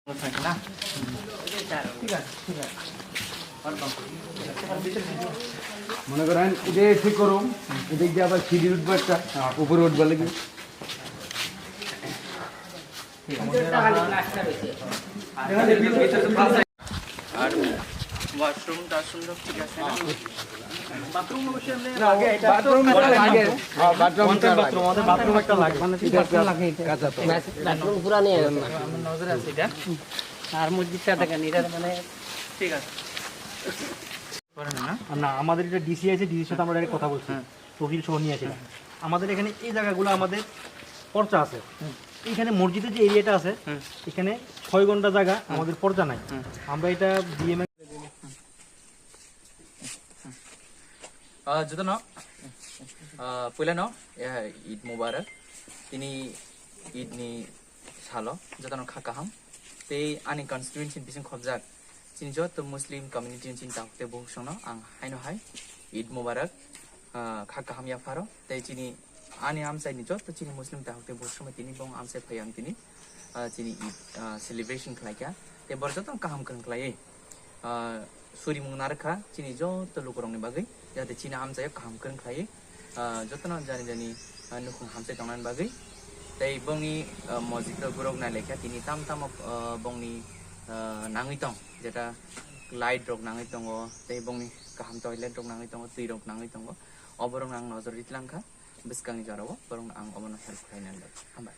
না ঠিক আছে মনে করেন এটা ঠিক করো এদিক দিয়ে আবার সিঁড়ি উঠবো একটা উপরে উঠবো লাগি আর ওয়াশরুম টাশরুম সব ঠিক আছে বাথরুম অবশ্যই বাথরুম একটা লাগবে বাথরুম পুরা নিয়ে গেছে নজরে আছে এটা আর মসজিদটা দেখেন এটা মানে ঠিক আছে করেন না না আমাদের এটা ডিসি আছে ডিসির সাথে আমরা কথা বলছি তহবিল সহ নিয়ে আসি আমাদের এখানে এই জায়গাগুলো আমাদের পর্চা আছে এখানে মসজিদের যে এরিয়াটা আছে এখানে 6 ঘন্টা জায়গা আমাদের পর্চা নাই আমরা এটা ডিএমএ जुतो न पहिला न ईद मुबारक तिनी ईद नि सालो जतो न खाकाहाम ते आनि कन्स्टिट्युएन्सी बिसिं खबजाक चिनि जो तो मुस्लिम कम्युनिटी चिन ताकते बहुसंग आं हाइनो हाय ईद मुबारक खाकाहाम या फारो ते चिनि आनि आमसाइ नि जो तो चिनि मुस्लिम ताकते बहुसंग तिनी बं आमसाइ फयाम तिनी चिनि ईद सेलिब्रेशन खलाइका ते बर जतो काहाम खलाइ सुरी मुंगनारखा चिनि जो तो लुकरंनि बागै जाहाथे चिना हामजाया गाहाम खोन खायो जतन जानि जानि नुखुं हामसाय थांनानै बागै तै बंनि मस्जिद गुरग ना लेखा तिनि ताम ताम बंनि नाङै दं जेटा लाइट रक नाङै दङ तै बंनि गाहाम टयलेट रक नाङै दङ दै रक नाङै दङ अबरं आं नजर दितलांखा बिस्कांनि जराव बरं आं अबन हेल्प खालायनानै हामबाय